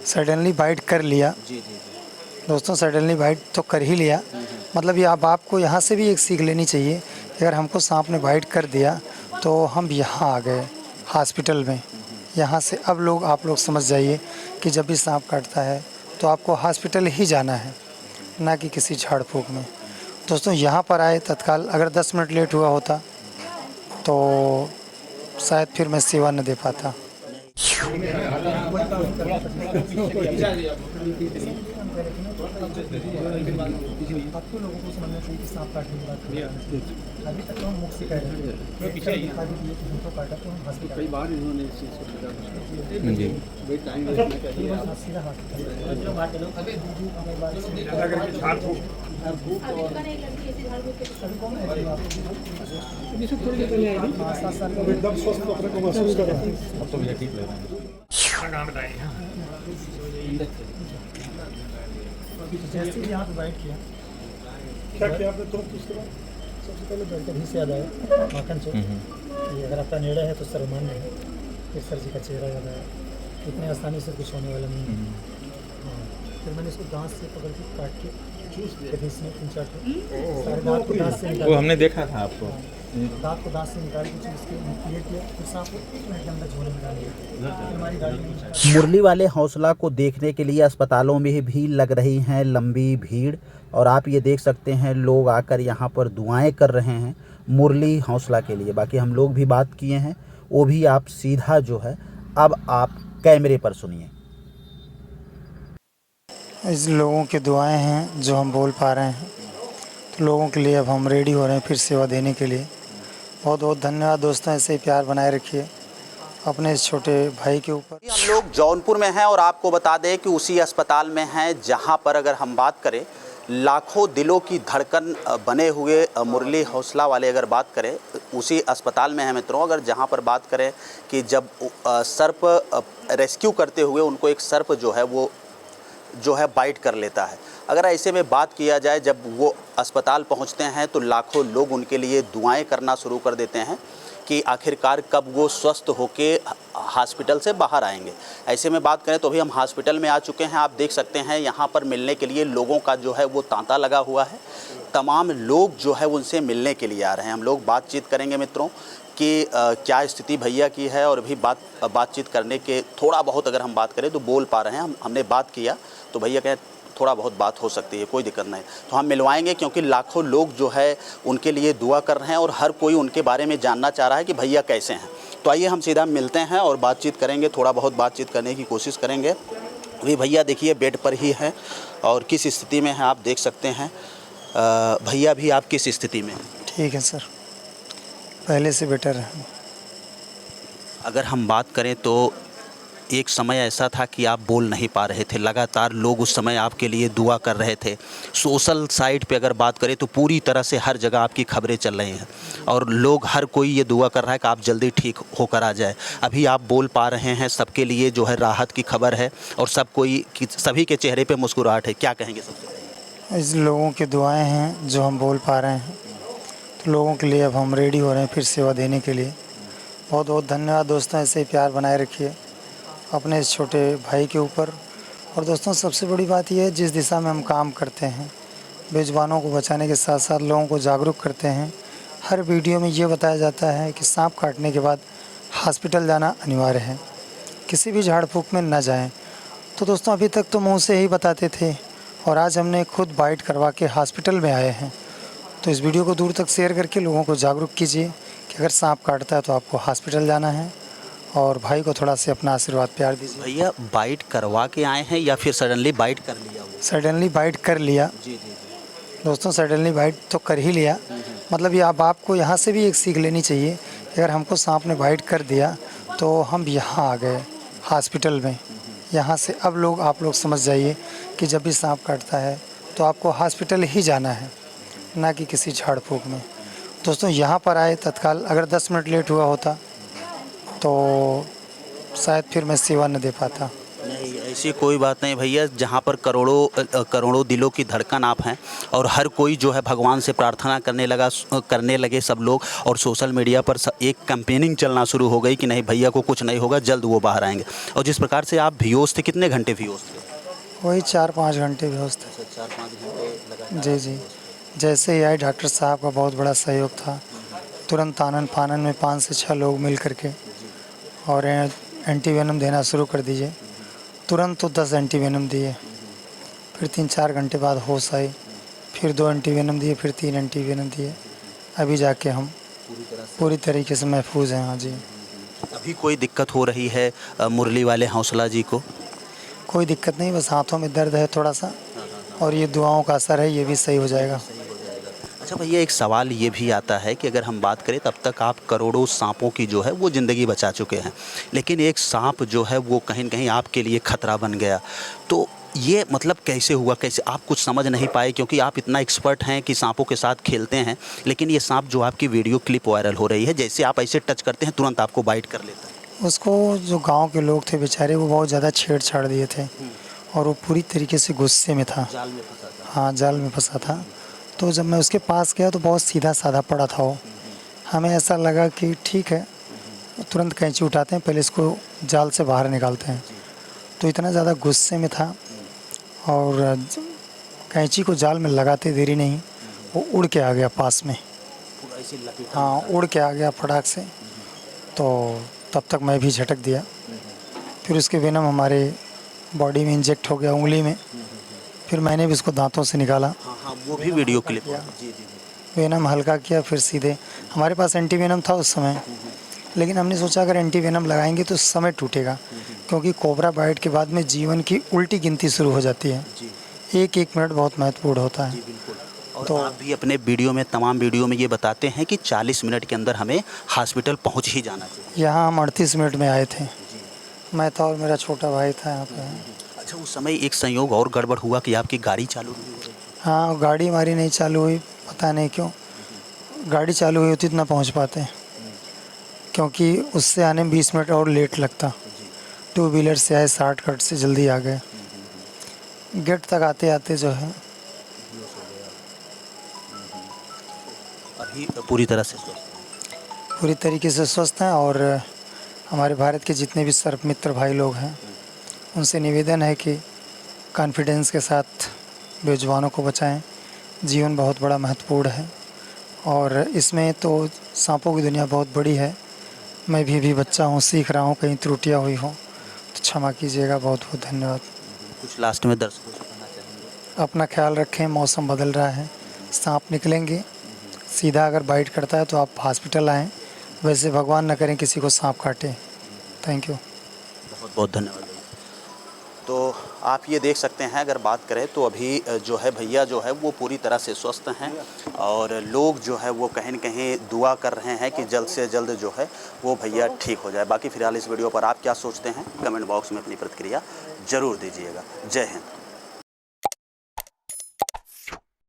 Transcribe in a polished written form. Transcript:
Suddenly bite कर लिया। जी जी जी। दोस्तों सडनली बाइट तो कर ही लिया। मतलब ये आप आपको यहाँ से भी एक सीख लेनी चाहिए कि अगर हमको सांप ने बाइट कर दिया तो हम यहाँ आ गए हॉस्पिटल में। यहाँ से अब लोग आप लोग समझ जाइए कि जब भी सांप काटता है तो आपको हॉस्पिटल ही जाना है, ना कि किसी झाड़ फूक में। दोस्तों यहाँ पर आए तत्काल, अगर 10 मिनट लेट हुआ होता तो शायद फिर मैं सेवा न दे पाता। आपको लोगों को समझना चाहिए कि सांप काटने की बात अभी तक तो हम मुख से कह रहे हैं तो काटा तो हम हंस कई बार इन्होंने इस चीज़ को जी सीधा एकदम स्वस्थ अपने को महसूस कर रहे हैं। अब तो मुझे ठीक लग रहा है। जैसे ही यहाँ पे बाइट किया क्या किया आपने तुरंत उसके बाद सबसे पहले बैठकर ही से याद आया माखन चौक कि अगर आपका निर्णय है तो सर्वमान्य है। फिर सर जी का चेहरा याद आया, इतने आसानी से कुछ होने वाला नहीं है। हाँ, फिर मैंने इसको दांत से पकड़ के काट के चूस दिया। इसमें 3-4 सारे दांत को दांत से निकाल, वो हमने देखा था आपको। दांत को दांत से निकाल के चूस के क्लियर किया। फिर सांप को 1 मिनट के अंदर झोले में डाल दिया। हमारी गाड़ी में मुरली वाले हौसला को देखने के लिए अस्पतालों में भी लग रही हैं लंबी भीड़, और आप ये देख सकते हैं लोग आकर यहाँ पर दुआएं कर रहे हैं मुरली हौसला के लिए। बाकी हम लोग भी बात किए हैं, वो भी आप सीधा जो है अब आप कैमरे पर सुनिए। इस लोगों की दुआएं हैं जो हम बोल पा रहे हैं, तो लोगों के लिए अब हम रेडी हो रहे हैं फिर सेवा देने के लिए। बहुत बहुत धन्यवाद दोस्तों, ऐसे ही प्यार बनाए रखिए अपने इस छोटे भाई के ऊपर। हम लोग जौनपुर में हैं और आपको बता दें कि उसी अस्पताल में हैं जहां पर अगर हम बात करें लाखों दिलों की धड़कन बने हुए मुरली हौसला वाले अगर बात करें उसी अस्पताल में हैं मित्रों। अगर जहां पर बात करें कि जब सर्प रेस्क्यू करते हुए उनको एक सर्प जो है बाइट कर लेता है। अगर ऐसे में बात किया जाए जब वो अस्पताल पहुंचते हैं तो लाखों लोग उनके लिए दुआएं करना शुरू कर देते हैं कि आखिरकार कब वो स्वस्थ होके हॉस्पिटल से बाहर आएंगे। ऐसे में बात करें तो अभी हम हॉस्पिटल में आ चुके हैं। आप देख सकते हैं यहाँ पर मिलने के लिए लोगों का जो है वो तांता लगा हुआ है। तमाम लोग जो है उनसे मिलने के लिए आ रहे हैं। हम लोग बातचीत करेंगे मित्रों कि क्या स्थिति भैया की है, और भी बातचीत करने के थोड़ा बहुत अगर हम बात करें तो बोल पा रहे हैं। हमने बात किया तो भैया कहें थोड़ा बहुत बात हो सकती है, कोई दिक्कत नहीं। तो हम मिलवाएंगे क्योंकि लाखों लोग जो है उनके लिए दुआ कर रहे हैं और हर कोई उनके बारे में जानना चाह रहा है कि भैया कैसे हैं। तो आइए हम सीधा मिलते हैं और बातचीत करेंगे, थोड़ा बहुत बातचीत करने की कोशिश करेंगे। अभी भैया देखिए बेड पर ही हैं और किस स्थिति में हैं आप देख सकते हैं। भैया भी आप किस स्थिति में हैं? ठीक है सर, पहले से बेटर है। अगर हम बात करें तो एक समय ऐसा था कि आप बोल नहीं पा रहे थे, लगातार लोग उस समय आपके लिए दुआ कर रहे थे। सोशल साइट पे अगर बात करें तो पूरी तरह से हर जगह आपकी खबरें चल रही हैं और लोग हर कोई ये दुआ कर रहा है कि आप जल्दी ठीक होकर आ जाए। अभी आप बोल पा रहे हैं, सबके लिए जो है राहत की खबर है और सभी के चेहरे पे मुस्कुराहट है। क्या कहेंगे सबसे पहले? इस लोगों की दुआएं हैं जो हम बोल पा रहे हैं, तो लोगों के लिए अब हम रेडी हो रहे हैं फिर सेवा देने के लिए। बहुत बहुत धन्यवाद दोस्तों, ऐसे ही प्यार बनाए रखिए अपने इस छोटे भाई के ऊपर। और दोस्तों सबसे बड़ी बात यह है, जिस दिशा में हम काम करते हैं, बेजुबानों को बचाने के साथ साथ लोगों को जागरूक करते हैं। हर वीडियो में ये बताया जाता है कि सांप काटने के बाद हॉस्पिटल जाना अनिवार्य है, किसी भी झाड़ फूक में न जाएं। तो दोस्तों अभी तक तो मुंह से ही बताते थे और आज हमने खुद बाइट करवा के हॉस्पिटल में आए हैं। तो इस वीडियो को दूर तक शेयर करके लोगों को जागरूक कीजिए कि अगर सांप काटता है तो आपको हॉस्पिटल जाना है, और भाई को थोड़ा से अपना आशीर्वाद प्यार दीजिए। भैया बाइट करवा के आए हैं या फिर सडनली बाइट कर लिया? सडनली बाइट कर लिया। जी जी जी। दोस्तों सडनली बाइट तो कर ही लिया। मतलब ये आप आपको यहाँ से भी एक सीख लेनी चाहिए कि अगर हमको सांप ने बाइट कर दिया तो हम यहाँ आ गए हॉस्पिटल में। यहाँ से अब लोग आप लोग समझ जाइए कि जब भी सांप काटता है तो आपको हॉस्पिटल ही जाना है, ना कि किसी झाड़ फूक में। दोस्तों यहाँ पर आए तत्काल, अगर 10 मिनट लेट हुआ होता तो शायद फिर मैं सेवा न दे पाता। नहीं, देखिए कोई बात नहीं भैया, जहाँ पर करोड़ों दिलों की धड़कन आप हैं और हर कोई जो है भगवान से प्रार्थना करने लगे सब लोग, और सोशल मीडिया पर एक कैंपेनिंग चलना शुरू हो गई कि नहीं भैया को कुछ नहीं होगा, जल्द वो बाहर आएंगे। और जिस प्रकार से आप बेहोश थे, कितने घंटे बेहोश थे? वही 4-5 घंटे बेहोश थे। 4-5 घंटे जी जी। जैसे ही आए डॉक्टर साहब का बहुत बड़ा सहयोग था, तुरंत आनन फानन में 5 से 6 लोग मिल करके और एंटीवेनम देना शुरू कर दीजिए। तुरंत तो 10 एंटीवेनम दिए, फिर 3-4 घंटे बाद होश आई, फिर 2 एंटीवेनम दिए, फिर 3 एंटीवेनम दिए। अभी जाके हम पूरी तरीके से महफूज हैं। हाँ जी। अभी कोई दिक्कत हो रही है मुरली वाले हौसला जी को? कोई दिक्कत नहीं, बस हाथों में दर्द है थोड़ा सा, और ये दुआओं का असर है, ये भी सही हो जाएगा। अच्छा भैया, एक सवाल ये भी आता है कि अगर हम बात करें, तब तक आप करोड़ों सांपों की जो है वो ज़िंदगी बचा चुके हैं, लेकिन एक सांप जो है वो कहीं न कहीं आपके लिए खतरा बन गया। तो ये मतलब कैसे हुआ, कैसे आप कुछ समझ नहीं पाए? क्योंकि आप इतना एक्सपर्ट हैं कि सांपों के साथ खेलते हैं, लेकिन ये सांप जो आपकी वीडियो क्लिप वायरल हो रही है, जैसे आप ऐसे टच करते हैं तुरंत आपको बाइट कर लेता है। उसको जो गांव के लोग थे बेचारे, वो बहुत ज़्यादा छेड़छाड़ दिए थे और वो पूरी तरीके से गुस्से में था। जाल में फंसा था। हाँ, जाल में फंसा था। तो जब मैं उसके पास गया तो बहुत सीधा साधा पड़ा था वो। हमें ऐसा लगा कि ठीक है, तुरंत कैंची उठाते हैं, पहले इसको जाल से बाहर निकालते हैं। तो इतना ज़्यादा गुस्से में था और कैंची को जाल में लगाते देरी नहीं, वो उड़ के आ गया पास में। हाँ, उड़ के आ गया फटाक से। तो तब तक मैं भी झटक दिया। फिर उसके वेनम हमारे बॉडी में इंजेक्ट हो गया, उंगली में। फिर मैंने भी उसको दांतों से निकाला। हाँ, वो भी वीडियो क्लिप। वेनम हल्का किया, फिर सीधे हमारे पास एंटी वेनम था उस समय, लेकिन हमने सोचा अगर एंटी वेनम लगाएंगे तो समय टूटेगा, क्योंकि कोबरा बाइट के बाद में जीवन की उल्टी गिनती शुरू हो जाती है। एक मिनट बहुत महत्वपूर्ण होता है। तो आप भी अपने वीडियो में, तमाम वीडियो में ये बताते हैं कि 40 मिनट के अंदर हमें हॉस्पिटल पहुंच ही जाना चाहिए। यहाँ हम 38 मिनट में आए थे। मैं था और मेरा छोटा भाई था यहाँ पे। अच्छा, उस समय एक संयोग और गड़बड़ हुआ कि आपकी गाड़ी चालू नहीं हुई? हाँ, गाड़ी हमारी नहीं चालू हुई, पता नहीं क्यों। गाड़ी चालू हुई होती तो ना पहुँच पाते, क्योंकि उससे आने में 20 मिनट और लेट लगता। 2 व्हीलर से आए, शॉर्टकट से जल्दी आ गए। गेट तक आते आते जो है अभी पूरी तरह से पूरी तरीके से स्वस्थ हैं। और हमारे भारत के जितने भी सर्प मित्र भाई लोग हैं, उनसे निवेदन है कि कॉन्फिडेंस के साथ बेजुबानों को बचाएं। जीवन बहुत बड़ा महत्वपूर्ण है और इसमें तो सांपों की दुनिया बहुत बड़ी है। मैं भी अभी बच्चा हूँ, सीख रहा हूँ, कहीं त्रुटियाँ हुई हों तो क्षमा कीजिएगा। बहुत बहुत धन्यवाद। कुछ लास्ट में दर्शकों से कहना चाहेंगे? अपना ख्याल रखें, मौसम बदल रहा है, सांप निकलेंगे। सीधा अगर बाइट करता है तो आप हॉस्पिटल आएँ, वैसे भगवान न करें किसी को सांप काटे। Thank you. बहुत बहुत धन्यवाद। तो आप ये देख सकते हैं, अगर बात करें तो अभी जो है भैया जो है वो पूरी तरह से स्वस्थ हैं और लोग जो है वो कहीं न कहीं दुआ कर रहे हैं कि जल्द से जल्द जो है वो भैया ठीक हो जाए। बाकी फिलहाल इस वीडियो पर आप क्या सोचते हैं, कमेंट बॉक्स में अपनी प्रतिक्रिया ज़रूर दीजिएगा। जय हिंद।